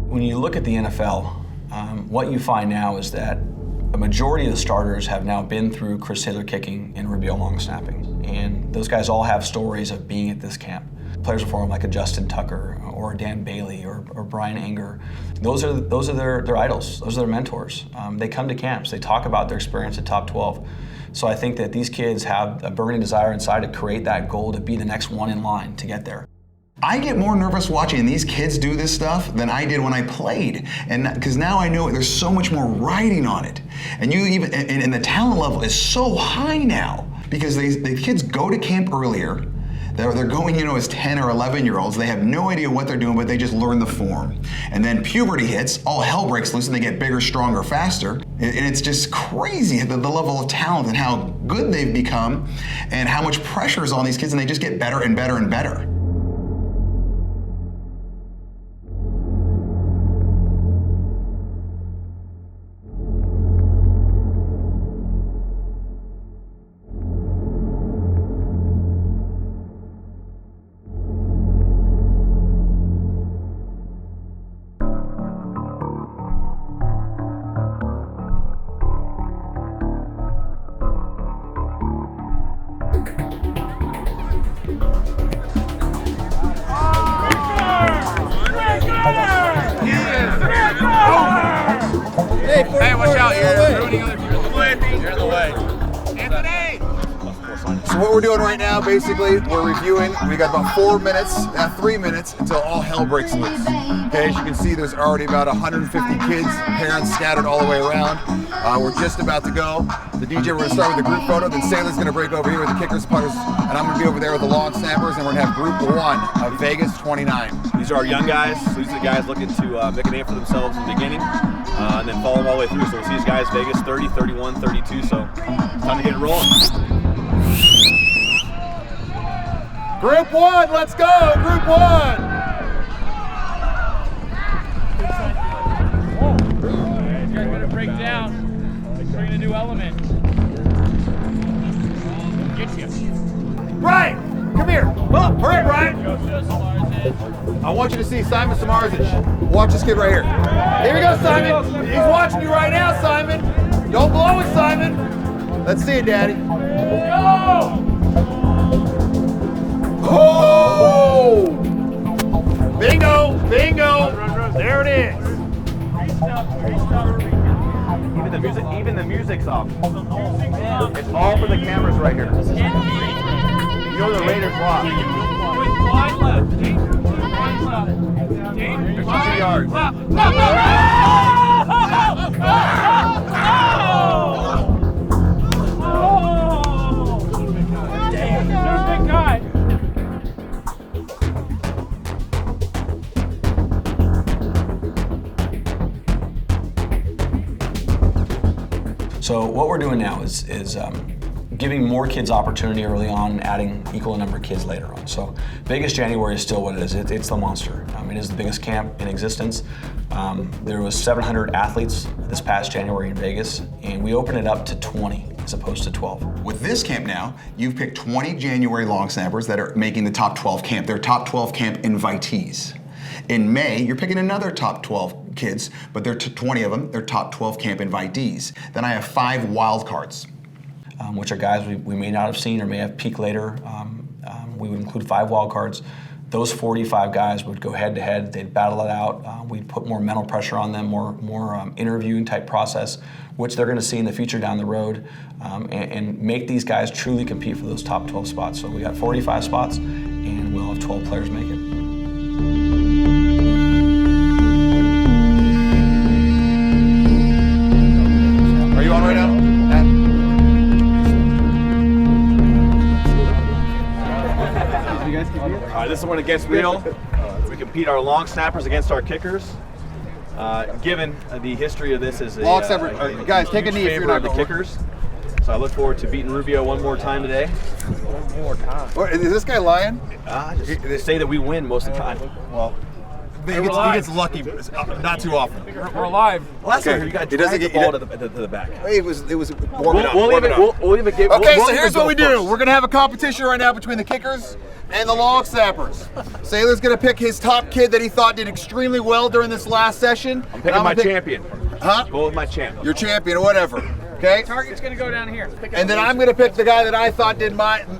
When you look at the NFL, what you find now is that a majority of the starters have now been through Chris Taylor kicking and Rubio Long Snapping. And those guys all have stories of being at this camp. Players before them like a Justin Tucker or Dan Bailey or Brian Anger. Those are their idols. Those are their mentors. They come to camps. They talk about their experience at Top 12. So I think that these kids have a burning desire inside to create that goal to be the next one in line to get there. I get more nervous watching these kids do this stuff than I did when I played, and because now I know there's so much more riding on it, and and the talent level is so high now because the kids go to camp earlier. They're going, as 10 or 11-year-olds. They have no idea what they're doing, but they just learn the form. And then puberty hits, all hell breaks loose, and they get bigger, stronger, faster. And it's just crazy the level of talent and how good they've become, and how much pressure is on these kids, and they just get better and better and better. Hey, watch out, you're ruining other people. You're in the way. Anthony! So what we're doing right now, basically, we're reviewing. We got about 4 minutes, 3 minutes, until all hell breaks loose. Okay, as you can see, there's already about 150 kids, parents scattered all the way around. We're just about to go. The DJ, we're gonna start with the group photo, then Sailor's gonna break over here with the kickers, putters, and I'm gonna be over there with the long snappers, and we're gonna have group 1 of Vegas 29. These are our young guys. These are the guys looking to make a name for themselves in the beginning, and then follow them all the way through. So we'll see these guys, Vegas 30, 31, 32, so it's time to get it rolling. Group 1, let's go, group 1! You guys gotta break down. Bring a new element. Get you. Brian, come here. Oh, hurry up, Brian. I want you to see Simon Samarzic. Watch this kid right here. Here we go, Simon. He's watching you right now, Simon. Don't blow it, Simon. Let's see it, Daddy. Go! Oh! Bingo! Bingo! There it is. Even the music's off. It's all for the cameras right here. You know the Raiders lost. 5 left. 52 yards. Big guy. So what we're doing now is giving more kids opportunity early on, adding equal number of kids later on. So Vegas January is still what it is. It's the monster. It is the biggest camp in existence. There was 700 athletes this past January in Vegas, and we opened it up to 20 as opposed to 12. With this camp now, you've picked 20 January long snappers that are making the top 12 camp. They're top 12 camp invitees. In May, you're picking another top 12 kids, but they're 20 of them, they're top 12 camp invitees. Then I have 5 wild cards. Which are guys we may not have seen or may have peaked later. We would include 5 wild cards. Those 45 guys would go head to head, they'd battle it out. We'd put more mental pressure on them, more interviewing type process, which they're gonna see in the future down the road, and make these guys truly compete for those top 12 spots. So we got 45 spots, and we'll have 12 players make it. Are you on right now? All right, this is when it gets real. We compete our long snappers against our kickers. Given the history of this as a Long snapper, guys, take a knee if you're favor not of the going. kickers. So I look forward to beating Rubio one more time today. Is this guy lying? They say that we win most of the time. Well, he gets lucky, not too often. We're alive. Last time you got the ball to the back. It was warming up. We'll even give. Okay, so here's what we do. We're gonna have a competition right now between the kickers and the long snappers. Sailor's gonna pick his top kid that he thought did extremely well during this last session. I'm picking my champion. Huh? Go with my champ. Your champion or whatever. Okay. Target's gonna go down here. And then I'm gonna pick the guy that I thought did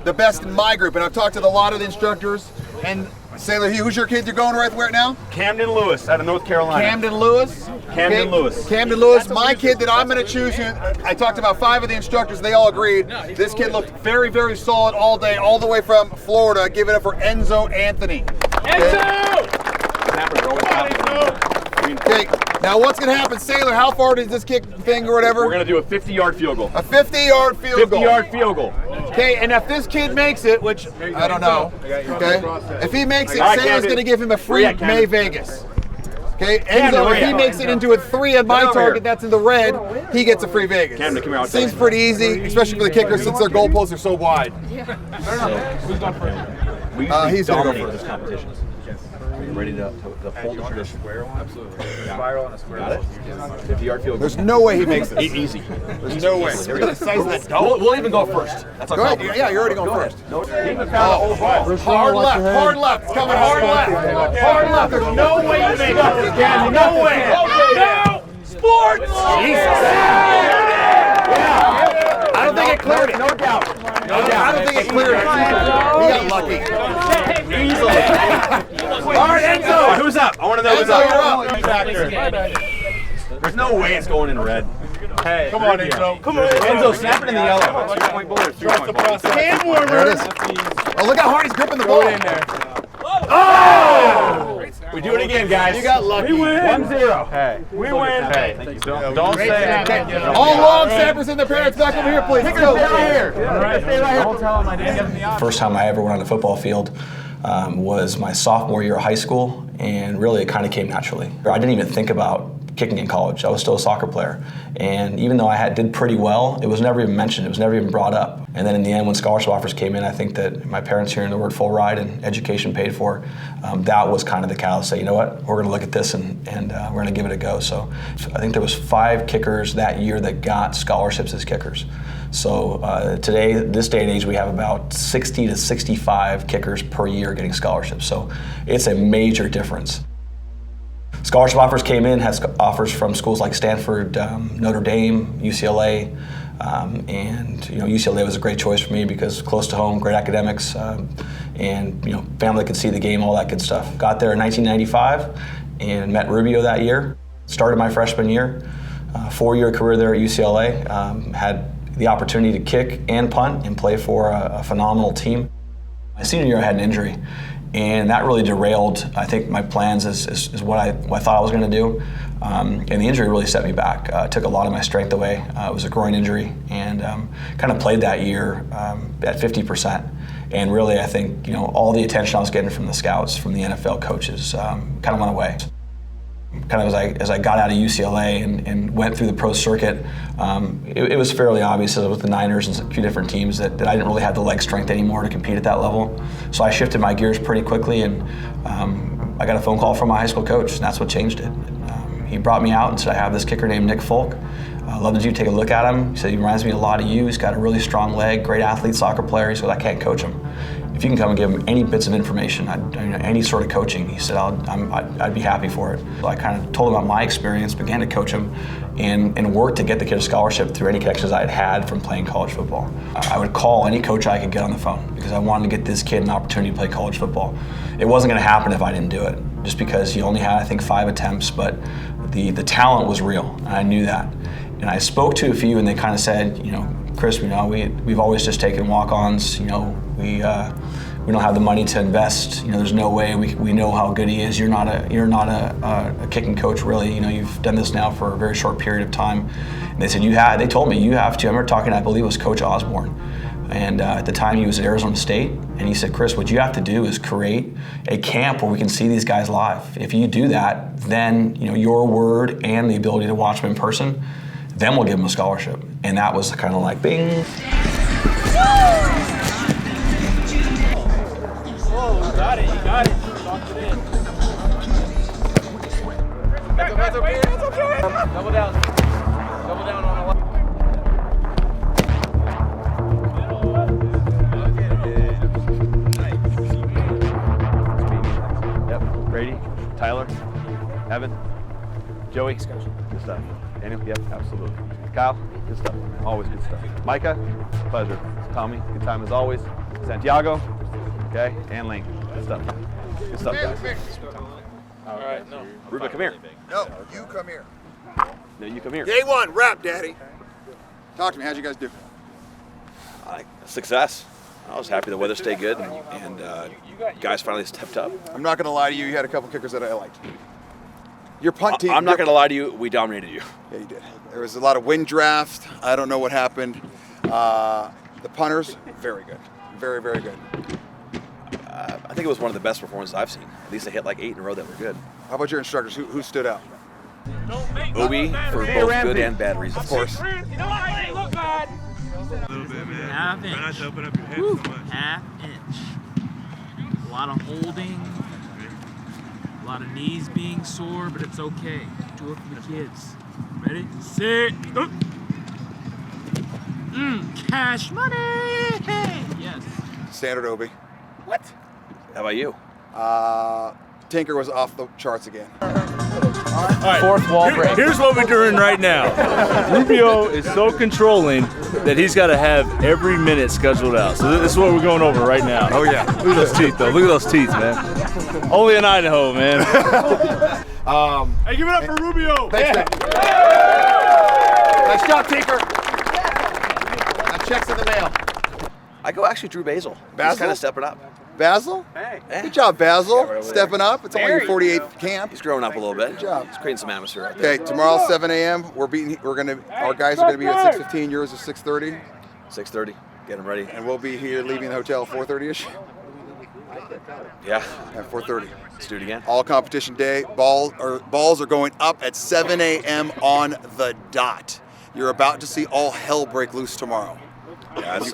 the best in my group. And I've talked to a lot of the instructors. And Sailor, who's your kid you're going right now? Camden Lewis out of North Carolina. Camden Lewis. Camden Lewis. Camden Lewis, my kid that I'm going to choose. I talked to about 5 of the instructors. They all agreed. This kid looked very, very solid all day, all the way from Florida. Give it up for Enzo Anthony. Okay, now what's going to happen, Sailor? How far does this kick thing or whatever? We're going to do a 50-yard field goal. A 50-yard field goal. 50-yard field goal. Okay, and if this kid makes it, which I don't know, okay, if he makes it, Sailor's going to give him a free May Vegas. Okay, Enzo, if he makes it into a 3 on my target, that's in the red, he gets a free Vegas. Camden, come here, Seems pretty easy, especially for the kickers since their goalposts are so wide. Who's going first? He's going to go Dominate first. this competition. Are you ready to hold the tradition? Absolutely. Spiral and a square. Got it? 50-yard field goal. There's no way he makes this. Easy. There's no way. Look at the size of that dome. We'll even go first. That's Go ahead. Yeah, you're already going first. Hard left. It's coming hard left. Hard left. There's no way you make it. Again, no way. No! Sports! Jesus. I don't think it cleared it. No doubt. I don't think it cleared it. He got lucky. Easily. All right, Enzo. Who's up? I want to know who's Enzo, you're up. up. There's no way it's going in red. Hey, Come on, Enzo. Come on. Enzo, snap it in the yellow. 3-point bullet or 3-point bullet? Hand warmer. There it is. Oh, look how hard he's gripping the ball. in there. Oh! We do it again, guys. You got lucky. We win. 1-0. Hey. We win. Hey, thank you. Don't say it. All long snappers and their parents back over here, please. Let's go. First time I ever went on a football field was my sophomore year of high school, and really it kind of came naturally. I didn't even think about kicking in college. I was still a soccer player, and even though I did pretty well, it was never even mentioned. It was never even brought up. And then in the end, when scholarship offers came in, I think that my parents hearing the word full ride and education paid for, that was kind of the catalyst. Say, you know what, we're going to look at this and we're going to give it a go. So I think there was 5 kickers that year that got scholarships as kickers. So today, this day and age, we have about 60 to 65 kickers per year getting scholarships. So it's a major difference. Scholarship offers came in, had offers from schools like Stanford, Notre Dame, UCLA, and UCLA was a great choice for me because close to home, great academics, and family could see the game, all that good stuff. Got there in 1995 and met Rubio that year. Started my freshman year, 4-year career there at UCLA. Had the opportunity to kick and punt and play for a phenomenal team. My senior year, I had an injury. And that really derailed, I think, my plans as what I thought I was going to do. And the injury really set me back. Took a lot of my strength away. It was a groin injury, and kind of played that year at 50%. And really, I think all the attention I was getting from the scouts, from the NFL coaches, kind of went away. Kind of as I got out of UCLA and went through the pro circuit, it was fairly obvious with the Niners and a few different teams that I didn't really have the leg strength anymore to compete at that level. So I shifted my gears pretty quickly, and I got a phone call from my high school coach, and that's what changed it. He brought me out and said, I have this kicker named Nick Folk. I'd love you to take a look at him. He said, he reminds me a lot of you. He's got a really strong leg, great athlete, soccer player. He said, I can't coach him. If you can come and give him any bits of information, any sort of coaching, he said, I'd be happy for it. So I kind of told him about my experience, began to coach him, and worked to get the kid a scholarship through any connections I had from playing college football. I would call any coach I could get on the phone because I wanted to get this kid an opportunity to play college football. It wasn't going to happen if I didn't do it, just because he only had, I think, 5 attempts, but the talent was real, and I knew that. And I spoke to a few, and they kind of said, Chris, we've always just taken walk-ons. We don't have the money to invest. There's no way we know how good he is. You're not a kicking coach, really. You've done this now for a very short period of time. And they said they told me you have to. I remember talking, I believe it was Coach Osborne, and at the time he was at Arizona State, and he said, Chris, what you have to do is create a camp where we can see these guys live. If you do that, then your word and the ability to watch them in person, then we'll give them a scholarship. And that was kind of like, bing. You got it. Locked it in. Brady, Tyler, Evan, Joey. Good stuff. Daniel, yep, absolutely. Kyle, good stuff. Always good stuff. Micah, pleasure. Tommy, good time as always. Santiago, okay, and Lane. Good stuff. Good stuff, guys. All right, no. Rubio, come here. No, you come here. No, you come here. Day one, wrap, Daddy. Talk to me. How'd you guys do? Success. I was happy the weather stayed good, and guys finally stepped up. I'm not gonna lie to you. You had a couple kickers that I liked. Your punt team. I'm not going to lie to you. We dominated you. Yeah, you did. There was a lot of wind draft. I don't know what happened. The punters, very good. Very, very good. I think it was one of the best performances I've seen. At least they hit like 8 in a row that were good. How about your instructors? Who stood out? Obi for both good and bad reasons. Of course. You know what? I ain't look bad. A little bit, man. Half Try not inch. to open up your head so much. Half inch. A lot of holding. A lot of knees being sore, but it's okay. Do it for the kids. Ready? Sit. Cash money. Yes. Standard Obi. What? How about you? Tinker was off the charts again. Fourth wall break. Here's what we're doing right now. Rubio is so controlling that he's got to have every minute scheduled out. So this is what we're going over right now. Oh, yeah. Look at those teeth, though. Look at those teeth, man. Only in Idaho, man. Hey, give it up for Rubio. Thanks, man. Nice job, Tinker. That check's in the mail. I go actually Drew Basil. He's Basil? kind of stepping up. Basil? Hey. Good job, Basil. Stepping up. It's only your 48th camp. He's growing up a little bit. Good job. He's creating some atmosphere out there. Okay, tomorrow 7 a.m. Our guys are gonna be at 6:15. Yours is 6:30, 6:30. Get him ready. and we'll be here leaving the hotel 4:30ish. Yeah. At 4:30. Let's do it again. All competition day. Balls are going up at 7 a.m. on the dot. You're about to see all hell break loose tomorrow. Yeah, it's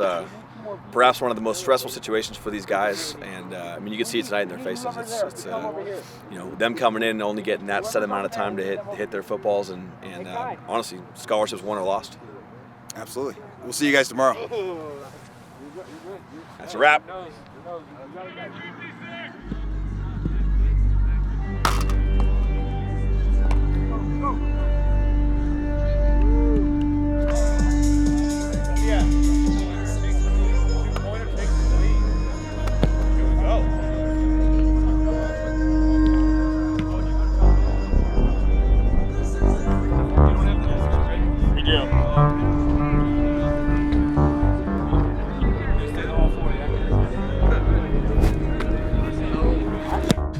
perhaps one of the most stressful situations for these guys, and I mean you can see it tonight in their faces. It's you know, them coming in and only getting that set amount of time to hit their footballs, and honestly, scholarships won or lost. Absolutely. We'll see you guys tomorrow. That's a wrap.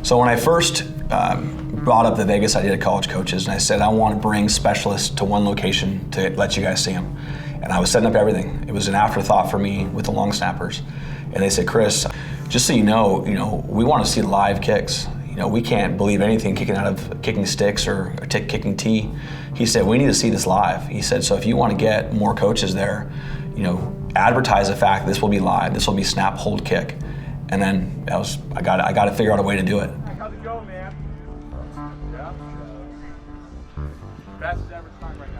So when I first brought up the Vegas idea to college coaches, and I said I want to bring specialists to one location to let you guys see them, and I was setting up everything. It was an afterthought for me with the long snappers, and they said, Chris, just so you know, we want to see live kicks. You know, we can't believe anything kicking sticks or kicking tee. He said we need to see this live. He said, so if you want to get more coaches there, you know, advertise the fact this will be live. This will be snap, hold, kick. And then I got to figure out a way to do it. How's it going, man? Yeah. Fastest average time right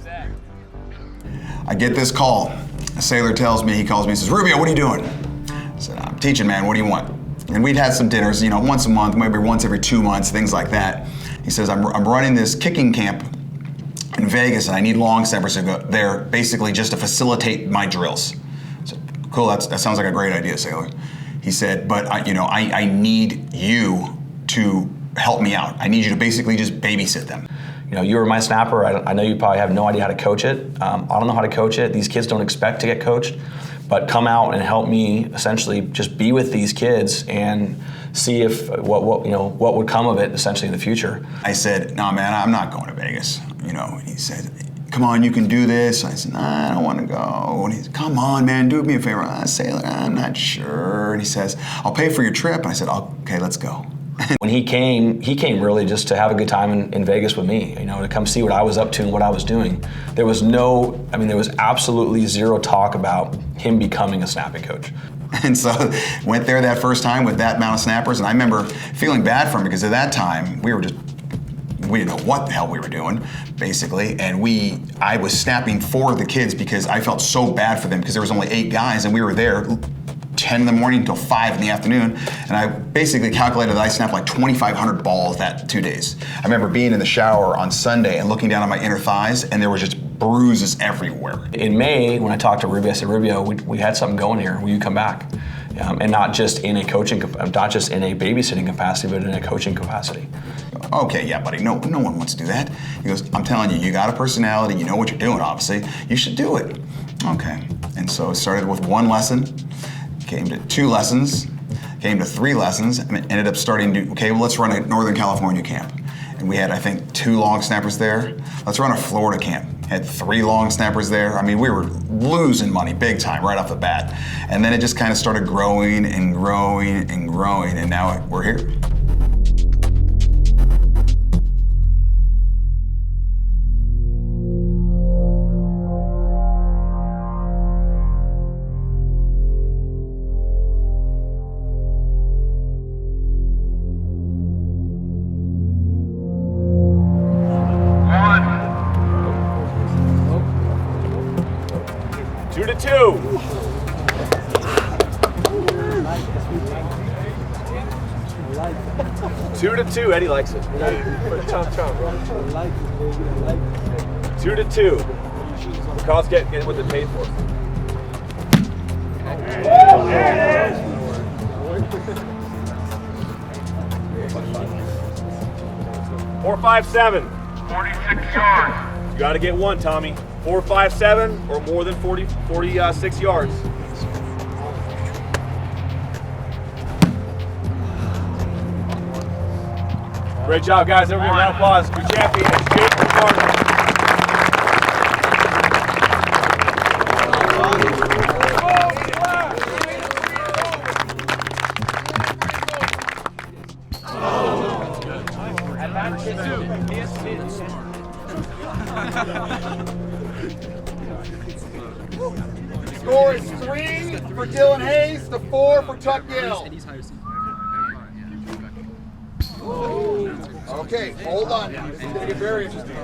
now. I get this call. A sailor tells me, he calls me and says, Rubio, what are you doing? I said, I'm teaching, man, what do you want? And we'd had some dinners, you know, once a month, maybe once every 2 months, things like that. He says, I'm running this kicking camp in Vegas and I need long snappers to go there basically just to facilitate my drills. I said, cool, that sounds like a great idea, sailor. He said, but I need you to help me out. I need you to basically just babysit them. You know, you were my snapper. I know you probably have no idea how to coach it. I don't know how to coach it. These kids don't expect to get coached, but come out and help me essentially just be with these kids and see if what would come of it essentially in the future. I said, no, man, I'm not going to Vegas. You know, and he said, come on, you can do this. I said, nah, I don't want to go. And he said, come on, man, do me a favor. Sailor, I'm not sure. And he says, I'll pay for your trip. And I said, okay, let's go. When he came really just to have a good time in Vegas with me, you know, to come see what I was up to and what I was doing. There was absolutely zero talk about him becoming a snapping coach. And so went there that first time with that amount of snappers, and I remember feeling bad for him because at that time we didn't know what the hell we were doing, basically, and I was snapping for the kids because I felt so bad for them because there was only 8 guys and we were there 10 in the morning until 5 in the afternoon, and I basically calculated that I snapped like 2,500 balls that 2 days. I remember being in the shower on Sunday and looking down on my inner thighs, and there was just bruises everywhere. In May, when I talked to Rubio, I said, Rubio, we had something going here. Will you come back? And not just in a coaching, not just in a babysitting capacity, but in a coaching capacity. Okay, yeah, buddy, no one wants to do that. He goes, I'm telling you, you got a personality, you know what you're doing, obviously. You should do it. Okay, and so it started with 1 lesson, came to 2 lessons, came to 3 lessons, and ended up starting to, okay, well, let's run a Northern California camp. And we had, I think, 2 long snappers there. Let's run a Florida camp. Had 3 long snappers there. I mean, we were losing money big time right off the bat. And then it just kind of started growing and growing and growing, and now we're here. Two to two, Eddie likes it. 2 to 2. Carl's getting what they paid for. Four, 5, 7. 46 yards. You got to get one, Tommy. 4, 5, 7, or more than 46 yards. Great job, guys. Everybody, round of applause. Your champion, Jake McCartney. Score is 3 for Dylan Hayes to 4 for Tuck Gill. Okay, hold on. This is going to get very interesting.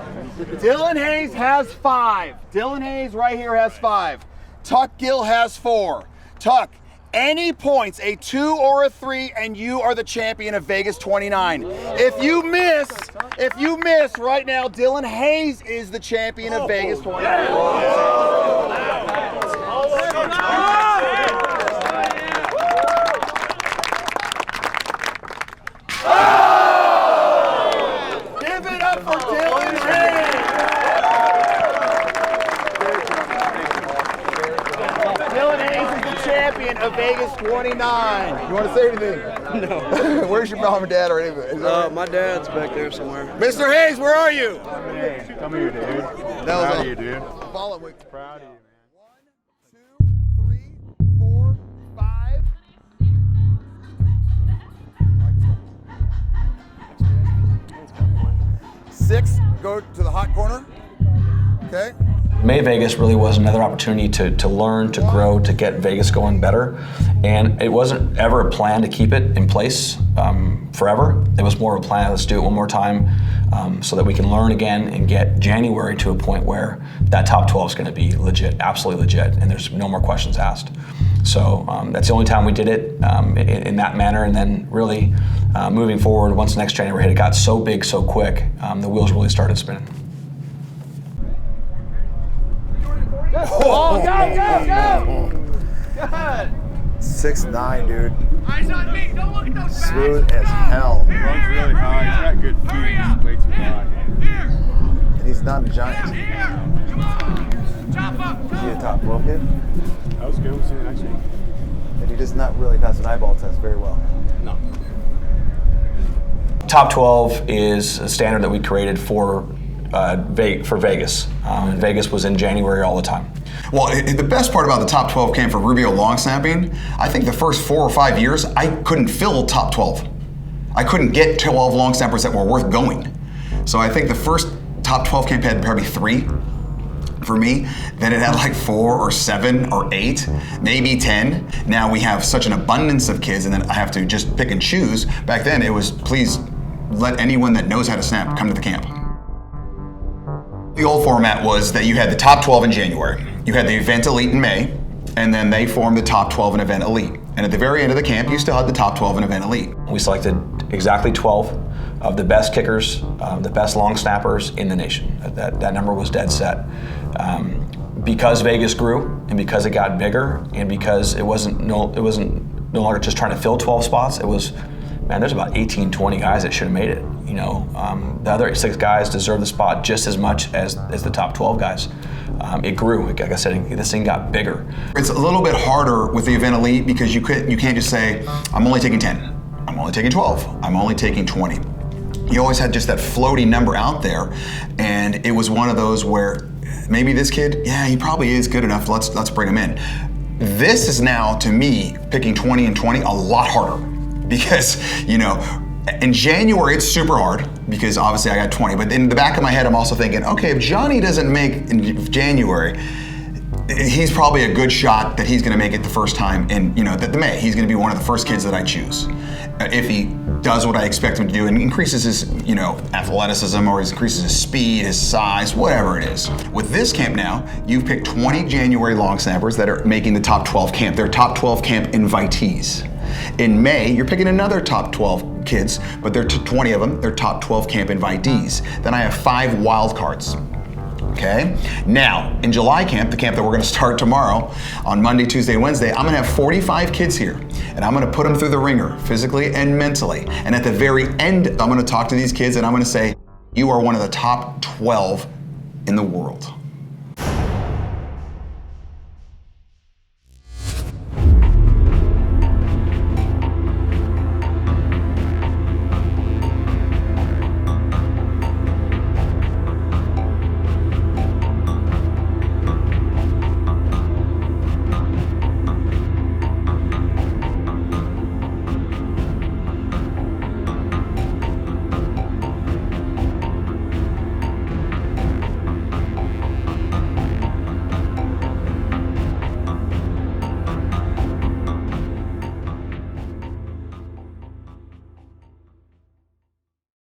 Dylan Hayes has 5. Dylan Hayes right here has 5. Tuck Gill has 4. Tuck, any points, a 2 or a 3, and you are the champion of Vegas 29. If you miss right now, Dylan Hayes is the champion of Vegas 29. Of Vegas 29. You want to say anything? No. Where's your mom and dad or anything? My dad's back there somewhere. Mr. Hayes, where are you? Come here, dude. Proud of you, dude. Follow me. Proud of you, man. 1, 2, 3, 4, 5. 6, go to the hot corner. Okay. May Vegas really was another opportunity to learn, to grow, to get Vegas going better. And it wasn't ever a plan to keep it in place forever. It was more of a plan, let's do it one more time so that we can learn again and get January to a point where that top 12 is going to be legit, absolutely legit, and there's no more questions asked. So that's the only time we did it in that manner. And then really moving forward, once next January hit, it got so big so quick, the wheels really started spinning. Oh, go! Good. 6'9", dude. Eyes on me. Don't look at those Smooth as hell. Runs really high. He's got good feet. He's way too high. And he's not a giant. Come on. Chop up. Is he a top 12 kid? That was good. We'll see you next week. And he does not really pass an eyeball test very well. No. Top 12 is a standard that we created for Vegas. And Vegas was in January all the time. Well, the best part about the top 12 camp for Rubio Long Snapping, I think the first 4 or 5 years, I couldn't fill top 12. I couldn't get 12 long snappers that were worth going. So I think the first top 12 camp had probably 3 for me. Then it had like 4 or 7 or 8, maybe 10. Now we have such an abundance of kids, and then I have to just pick and choose. Back then it was, please let anyone that knows how to snap come to the camp. The old format was that you had the top 12 in January, you had the event elite in May, and then they formed the top 12 and event elite. And at the very end of the camp, you still had the top 12 in Event Elite. We selected exactly 12 of the best kickers, the best long snappers in the nation. That number was dead set. Because Vegas grew, and because it got bigger, and because it wasn't no longer just trying to fill 12 spots. It was, man, there's about 18, 20 guys that should have made it. You know, the other 6 guys deserve the spot just as much as the top 12 guys. It grew. Like I said, this thing got bigger. It's a little bit harder with the Event Elite because you can't just say, I'm only taking 10, I'm only taking 12, I'm only taking 20. You always had just that floating number out there, and it was one of those where maybe this kid, yeah, he probably is good enough, let's bring him in. This is now, to me, picking 20 and 20 a lot harder because, you know, in January it's super hard because obviously I got 20, but in the back of my head I'm also thinking, okay, if Johnny doesn't make in January, he's probably a good shot that he's gonna make it the first time in, you know, the May. He's gonna be one of the first kids that I choose. If he does what I expect him to do and increases his, you know, athleticism or increases his speed, his size, whatever it is. With this camp now, you've picked 20 January long snappers that are making the top 12 camp. They're top 12 camp invitees. In May, you're picking another top 12 kids, but they're 20 of them, they're top 12 camp invitees. Then I have 5 wild cards. Okay? Now, in July camp, the camp that we're gonna start tomorrow, on Monday, Tuesday, and Wednesday, I'm gonna have 45 kids here, and I'm gonna put them through the ringer, physically and mentally. And at the very end, I'm gonna talk to these kids and I'm gonna say, you are one of the top 12 in the world.